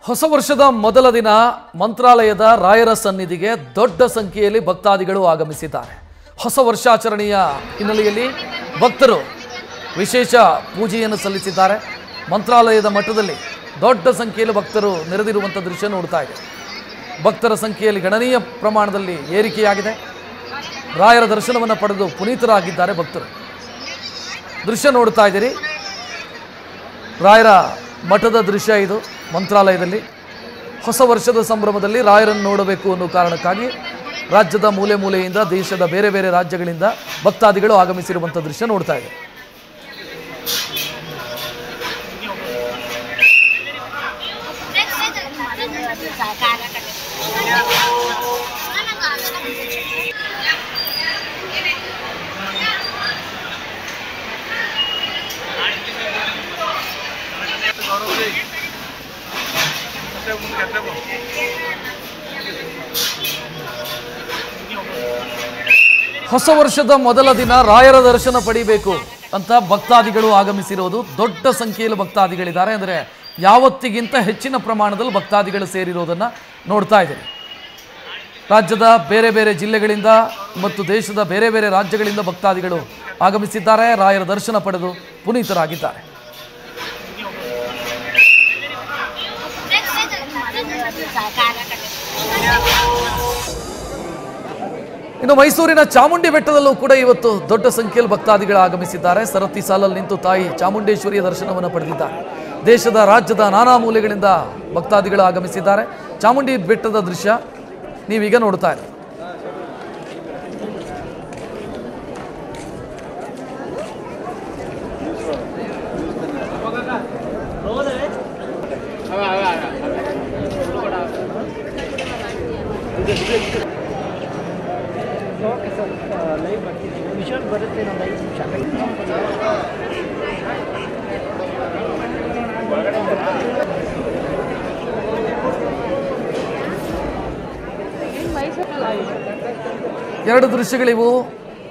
ಹೊಸ ವರ್ಷದ ಮೊದಲ ದಿನ ಮಂತ್ರಾಲಯದ ರಾಯರ ಸನ್ನಿಧಿಗೆ ದೊಡ್ಡ ಸಂಖ್ಯೆಯಲ್ಲಿ ಭಕ್ತಾದಿಗಳು ಆಗಮಿಸಿದ್ದಾರೆ. ಹೊಸ ವರ್ಷಾಚರಣೆಯ ಹಿನ್ನೆಲೆಯಲ್ಲಿ ಭಕ್ತರು ವಿಶೇಷ ಪೂಜೆಯನ್ನು ಸಲ್ಲಿಸಿದ್ದಾರೆ. ಮಂತ್ರಾಲಯದ ಮಠದಲ್ಲಿ ದೊಡ್ಡ ಸಂಖ್ಯೆಯಲ್ಲಿ ಭಕ್ತರು ನೆರೆದಿರುವಂಥ ದೃಶ್ಯ ನೋಡ್ತಾ ಇದೆ. ಭಕ್ತರ ಸಂಖ್ಯೆಯಲ್ಲಿ ಗಣನೀಯ ಪ್ರಮಾಣದಲ್ಲಿ ಏರಿಕೆಯಾಗಿದೆ. ರಾಯರ ದರ್ಶನವನ್ನು ಪಡೆದು ಪುನೀತರಾಗಿದ್ದಾರೆ ಭಕ್ತರು. ದೃಶ್ಯ ನೋಡ್ತಾ ಇದ್ದೀರಿ, ರಾಯರ ಮಠದ ದೃಶ್ಯ ಇದು. ಮಂತ್ರಾಲಯದಲ್ಲಿ ಹೊಸ ವರ್ಷದ ಸಂಭ್ರಮದಲ್ಲಿ ರಾಯರನ್ನು ನೋಡಬೇಕು ಅನ್ನೋ ಕಾರಣಕ್ಕಾಗಿ ರಾಜ್ಯದ ಮೂಲೆ ಮೂಲೆಯಿಂದ, ದೇಶದ ಬೇರೆ ಬೇರೆ ರಾಜ್ಯಗಳಿಂದ ಭಕ್ತಾದಿಗಳು ಆಗಮಿಸಿರುವಂಥ ದೃಶ್ಯ ನೋಡ್ತಾ ಇದೆ. ಹೊಸ ವರ್ಷದ ಮೊದಲ ದಿನ ರಾಯರ ದರ್ಶನ ಪಡಿಬೇಕು ಅಂತ ಭಕ್ತಾದಿಗಳು ಆಗಮಿಸಿರೋದು. ದೊಡ್ಡ ಸಂಖ್ಯೆಯಲ್ಲಿ ಭಕ್ತಾದಿಗಳಿದ್ದಾರೆ. ಅಂದರೆ ಯಾವತ್ತಿಗಿಂತ ಹೆಚ್ಚಿನ ಪ್ರಮಾಣದಲ್ಲಿ ಭಕ್ತಾದಿಗಳು ಸೇರಿರೋದನ್ನು ನೋಡ್ತಾ ಇದ್ದೀರಿ. ರಾಜ್ಯದ ಬೇರೆ ಬೇರೆ ಜಿಲ್ಲೆಗಳಿಂದ ಮತ್ತು ದೇಶದ ಬೇರೆ ಬೇರೆ ರಾಜ್ಯಗಳಿಂದ ಭಕ್ತಾದಿಗಳು ಆಗಮಿಸಿದ್ದಾರೆ. ರಾಯರ ದರ್ಶನ ಪಡೆದು ಪುನೀತರಾಗಿದ್ದಾರೆ. ಇನ್ನು ಮೈಸೂರಿನ ಚಾಮುಂಡಿ ಬೆಟ್ಟದಲ್ಲೂ ಕೂಡ ಇವತ್ತು ದೊಡ್ಡ ಸಂಖ್ಯೆಯಲ್ಲಿ ಭಕ್ತಾದಿಗಳು ಆಗಮಿಸಿದ್ದಾರೆ. ಸರತಿ ಸಾಲಲ್ಲಿ ನಿಂತು ತಾಯಿ ಚಾಮುಂಡೇಶ್ವರಿಯ ದರ್ಶನವನ್ನು ಪಡೆದಿದ್ದಾರೆ. ದೇಶದ, ರಾಜ್ಯದ ನಾನಾ ಮೂಲೆಗಳಿಂದ ಭಕ್ತಾದಿಗಳು ಆಗಮಿಸಿದ್ದಾರೆ. ಚಾಮುಂಡಿ ಬೆಟ್ಟದ ದೃಶ್ಯ ನೀವೀಗ ನೋಡ್ತಾ ಇದ್ದೀರಿ. ಎರಡು ದೃಶ್ಯಗಳಿವು.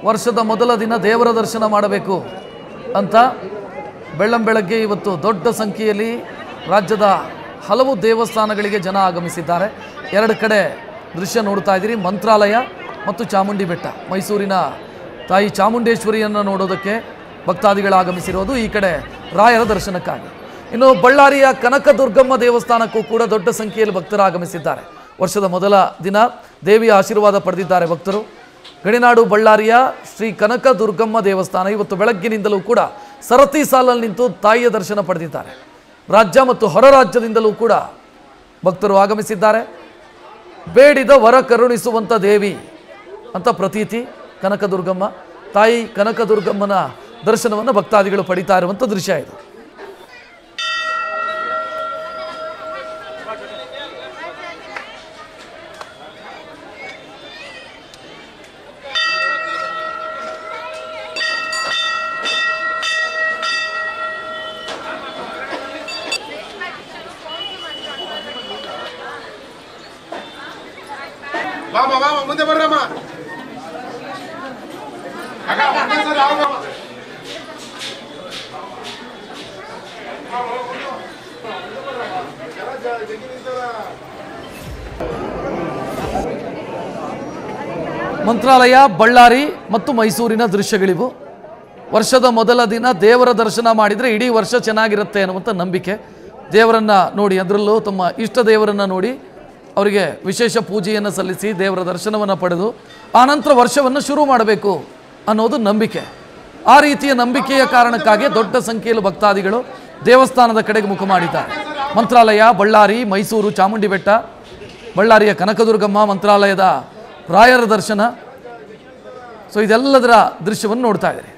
ವರ್ಷದ ಮೊದಲ ದಿನ ದೇವರ ದರ್ಶನ ಮಾಡಬೇಕು ಅಂತ ಬೆಳ್ಳಂಬೆಳಗ್ಗೆ ಇವತ್ತು ದೊಡ್ಡ ಸಂಖ್ಯೆಯಲ್ಲಿ ರಾಜ್ಯದ ಹಲವು ದೇವಸ್ಥಾನಗಳಿಗೆ ಜನ ಆಗಮಿಸಿದ್ದಾರೆ. ಎರಡು ಕಡೆ ದೃಶ್ಯ ನೋಡ್ತಾ ಇದ್ದೀರಿ, ಮಂತ್ರಾಲಯ ಮತ್ತು ಚಾಮುಂಡಿ ಬೆಟ್ಟ. ಮೈಸೂರಿನ ತಾಯಿ ಚಾಮುಂಡೇಶ್ವರಿಯನ್ನು ನೋಡೋದಕ್ಕೆ ಭಕ್ತಾದಿಗಳು ಆಗಮಿಸಿರೋದು, ಈ ಕಡೆ ರಾಯರ ದರ್ಶನಕ್ಕಾಗಿ. ಇನ್ನು ಬಳ್ಳಾರಿಯ ಕನಕದುರ್ಗಮ್ಮ ದೇವಸ್ಥಾನಕ್ಕೂ ಕೂಡ ದೊಡ್ಡ ಸಂಖ್ಯೆಯಲ್ಲಿ ಭಕ್ತರು ಆಗಮಿಸಿದ್ದಾರೆ. ವರ್ಷದ ಮೊದಲ ದಿನ ದೇವಿಯ ಆಶೀರ್ವಾದ ಪಡೆದಿದ್ದಾರೆ ಭಕ್ತರು. ಗಡಿನಾಡು ಬಳ್ಳಾರಿಯ ಶ್ರೀ ಕನಕದುರ್ಗಮ್ಮ ದೇವಸ್ಥಾನ ಇವತ್ತು ಬೆಳಗ್ಗಿನಿಂದಲೂ ಕೂಡ ಸರತಿ ಸಾಲಲ್ಲಿ ನಿಂತು ತಾಯಿಯ ದರ್ಶನ ಪಡೆದಿದ್ದಾರೆ. ರಾಜ್ಯ ಮತ್ತು ಹೊರ ರಾಜ್ಯದಿಂದಲೂ ಕೂಡ ಭಕ್ತರು ಆಗಮಿಸಿದ್ದಾರೆ. ಬೇಡಿದ ವರ ಕರುಣಿಸುವಂಥ ದೇವಿ ಅಂತ ಪ್ರತೀತಿ ಕನಕದುರ್ಗಮ್ಮ. ತಾಯಿ ಕನಕದುರ್ಗಮ್ಮನ ದರ್ಶನವನ್ನು ಭಕ್ತಾದಿಗಳು ಪಡಿತಾ ಇರುವಂಥ ದೃಶ್ಯ ಇದು. ಮುಂದೆ ಬರ್ರಮ್ಮ. ಮಂತ್ರಾಲಯ, ಬಳ್ಳಾರಿ ಮತ್ತು ಮೈಸೂರಿನ ದೃಶ್ಯಗಳಿವು. ವರ್ಷದ ಮೊದಲ ದಿನ ದೇವರ ದರ್ಶನ ಮಾಡಿದರೆ ಇಡೀ ವರ್ಷ ಚೆನ್ನಾಗಿರುತ್ತೆ ಅನ್ನುವಂಥ ನಂಬಿಕೆ. ದೇವರನ್ನು ನೋಡಿ, ಅದರಲ್ಲೂ ತಮ್ಮ ಇಷ್ಟ ದೇವರನ್ನು ನೋಡಿ ಅವರಿಗೆ ವಿಶೇಷ ಪೂಜೆಯನ್ನು ಸಲ್ಲಿಸಿ ದೇವರ ದರ್ಶನವನ್ನು ಪಡೆದು ಆನಂತರ ವರ್ಷವನ್ನು ಶುರು ಮಾಡಬೇಕು ಅನ್ನೋದು ನಂಬಿಕೆ. ಆ ರೀತಿಯ ನಂಬಿಕೆಯ ಕಾರಣಕ್ಕಾಗಿ ದೊಡ್ಡ ಸಂಖ್ಯೆಯಲ್ಲಿ ಭಕ್ತಾದಿಗಳು ದೇವಸ್ಥಾನದ ಕಡೆಗೆ ಮುಖ ಮಾಡಿದ್ದಾರೆ. ಮಂತ್ರಾಲಯ, ಬಳ್ಳಾರಿ, ಮೈಸೂರು ಚಾಮುಂಡಿ ಬೆಟ್ಟ, ಬಳ್ಳಾರಿಯ ಕನಕದುರ್ಗಮ್ಮ, ಮಂತ್ರಾಲಯದ ರಾಯರ ದರ್ಶನ. ಸೊ ಇದೆಲ್ಲದರ ದೃಶ್ಯವನ್ನು ನೋಡ್ತಾ ಇದ್ದಾರೆ.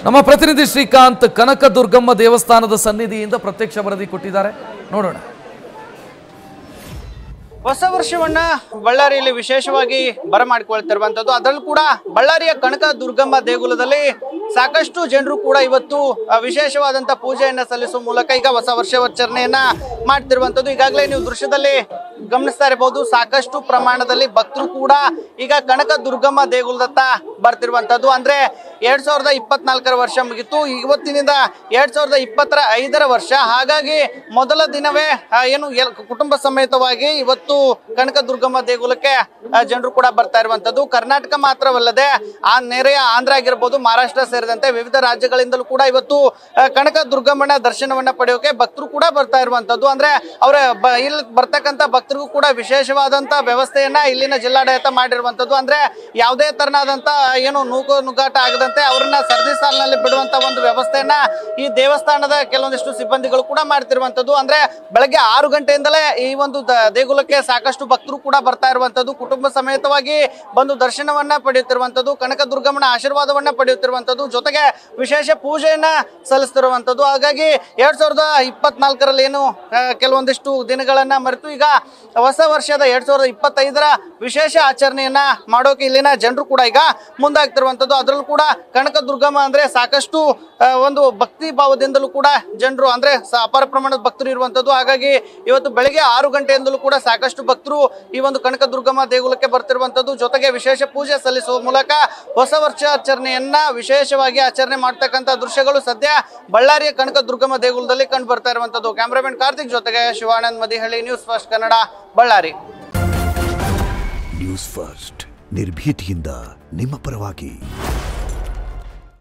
ನಮ್ಮ ಪ್ರತಿನಿಧಿ ಶ್ರೀಕಾಂತ್ ಕನಕದುರ್ಗಮ್ಮ ದೇವಸ್ಥಾನದ ಸನ್ನಿಧಿಯಿಂದ ಪ್ರತ್ಯಕ್ಷ ವರದಿ ಕೊಟ್ಟಿದ್ದಾರೆ, ನೋಡೋಣ. ಹೊಸ ವರ್ಷವನ್ನ ಬಳ್ಳಾರಿಯಲ್ಲಿ ವಿಶೇಷವಾಗಿ ಬರಮಾಡಿಕೊಳ್ತಿರುವಂತದ್ದು. ಅದರಲ್ಲೂ ಕೂಡ ಬಳ್ಳಾರಿಯ ಕನಕ ದುರ್ಗಮ್ಮ ದೇಗುಲದಲ್ಲಿ ಸಾಕಷ್ಟು ಜನರು ಕೂಡ ಇವತ್ತು ವಿಶೇಷವಾದಂತ ಪೂಜೆಯನ್ನ ಸಲ್ಲಿಸುವ ಮೂಲಕ ಈಗ ಹೊಸ ವರ್ಷಾಚರಣೆಯನ್ನ ಮಾಡ್ತಿರುವಂತದ್ದು. ಈಗಾಗಲೇ ನೀವು ದೃಶ್ಯದಲ್ಲಿ ಗಮನಿಸ್ತಾ ಇರಬಹುದು, ಸಾಕಷ್ಟು ಪ್ರಮಾಣದಲ್ಲಿ ಭಕ್ತರು ಕೂಡ ಈಗ ಕನಕ ದುರ್ಗಮ್ಮ ದೇಗುಲದತ್ತ ಬರ್ತಿರುವಂತದ್ದು. ಅಂದ್ರೆ 2024ರ ವರ್ಷ ಮುಗಿತು, ಇವತ್ತಿನಿಂದ 2025ರ ವರ್ಷ. ಹಾಗಾಗಿ ಮೊದಲ ದಿನವೇ ಏನು ಕುಟುಂಬ ಸಮೇತವಾಗಿ ಇವತ್ತು ಕನಕದುರ್ಗಮ್ಮ ದೇಗುಲಕ್ಕೆ ಜನರು ಕೂಡ ಬರ್ತಾ ಇರುವಂತದ್ದು. ಕರ್ನಾಟಕ ಮಾತ್ರವಲ್ಲದೆ ನೆರೆಯ ಆಂಧ್ರ ಆಗಿರ್ಬೋದು, ಮಹಾರಾಷ್ಟ್ರ ಸೇರಿದಂತೆ ವಿವಿಧ ರಾಜ್ಯಗಳಿಂದಲೂ ಕೂಡ ಇವತ್ತು ಕನಕದುರ್ಗಮ್ಮನ ದರ್ಶನವನ್ನ ಪಡೆಯೋಕೆ ಭಕ್ತರು ಕೂಡ ಬರ್ತಾ ಇರುವಂತದ್ದು. ಅಂದ್ರೆ ಅವರ ಇಲ್ಲಿ ಬರ್ತಕ್ಕಂಥ ಭಕ್ತರಿಗೂ ಕೂಡ ವಿಶೇಷವಾದಂತ ವ್ಯವಸ್ಥೆಯನ್ನ ಇಲ್ಲಿನ ಜಿಲ್ಲಾಡಳಿತ ಮಾಡಿರುವಂತದ್ದು. ಅಂದ್ರೆ ಯಾವುದೇ ತರನಾದಂತ ಏನು ನುಗ್ಗಾಟ ಆಗದಂತೆ ಅವರನ್ನ ಸರದಿ ಸಾಲಿನಲ್ಲಿ ಬಿಡುವಂತ ಒಂದು ವ್ಯವಸ್ಥೆಯನ್ನ ಈ ದೇವಸ್ಥಾನದ ಕೆಲವೊಂದಿಷ್ಟು ಸಿಬ್ಬಂದಿಗಳು ಕೂಡ ಮಾಡ್ತಿರುವಂತದ್ದು. ಅಂದ್ರೆ ಬೆಳಗ್ಗೆ 6 ಗಂಟೆಯಿಂದಲೇ ಈ ಒಂದು ದೇಗುಲಕ್ಕೆ ಸಾಕಷ್ಟು ಭಕ್ತರು ಕೂಡ ಬರ್ತಾ ಇರುವಂತದ್ದು, ಕುಟುಂಬ ಸಮೇತವಾಗಿ ಬಂದು ದರ್ಶನವನ್ನ ಪಡೆಯುತ್ತಿರುವಂತದ್ದು, ಕನಕದುರ್ಗಮ್ಮನ ಆಶೀರ್ವಾದವನ್ನ ಪಡೆಯುತ್ತಿರುವಂತದ್ದು, ಜೊತೆಗೆ ವಿಶೇಷ ಪೂಜೆಯನ್ನ ಸಲ್ಲಿಸ್ತಿರುವಂತದ್ದು. ಹಾಗಾಗಿ 2024ರಲ್ಲಿ ಏನು ಕೆಲವೊಂದಿಷ್ಟು ದಿನಗಳನ್ನ ಮರೆತು ಈಗ ಹೊಸ ವರ್ಷದ 2025ರ ವಿಶೇಷ ಆಚರಣೆಯನ್ನ ಮಾಡೋಕೆ ಇಲ್ಲಿನ ಜನರು ಕೂಡ ಈಗ ಮುಂದಾಗ್ತಿರುವಂತದ್ದು. ಅದರಲ್ಲೂ ಕೂಡ ಕನಕದುರ್ಗಮ್ಮ ಅಂದ್ರೆ ಸಾಕಷ್ಟು ಒಂದು ಭಕ್ತಿ ಭಾವದಿಂದಲೂ ಕೂಡ ಜನರು ಅಂದ್ರೆ ಅಪಾರ ಪ್ರಮಾಣದ ಭಕ್ತರು ಇರುವಂತದ್ದು. ಹಾಗಾಗಿ ಇವತ್ತು ಬೆಳಗ್ಗೆ 6 ಗಂಟೆಯಿಂದಲೂ ಕೂಡ ಸಾಕಷ್ಟು ಭಕ್ತರು ಈ ಒಂದು ಕನಕದುರ್ಗಮ್ಮ ದೇಗುಲಕ್ಕೆ ಬರ್ತಿರುವಂತದ್ದು, ಜೊತೆಗೆ ವಿಶೇಷ ಪೂಜೆ ಸಲ್ಲಿಸುವ ಮೂಲಕ ಹೊಸ ವರ್ಷಾಚರಣೆಯನ್ನ ವಿಶೇಷವಾಗಿ ಆಚರಣೆ ಮಾಡ್ತಕ್ಕಂಥ ದೃಶ್ಯಗಳು ಸದ್ಯ ಬಳ್ಳಾರಿಯ ಕನಕದುರ್ಗಮ್ಮ ದೇಗುಲದಲ್ಲಿ ಕಂಡು ಬರ್ತಾ ಇರುವಂತದ್ದು. ಕ್ಯಾಮರಾಮನ್ ಕಾರ್ತಿಕ್ ಜೊತೆಗೆ Shivanand Madihalli, news first Kannada, Ballari. News first ನಿರ್ಭೀತಿಯಿಂದ ನಿಮ್ಮ ಪರವಾಗಿ.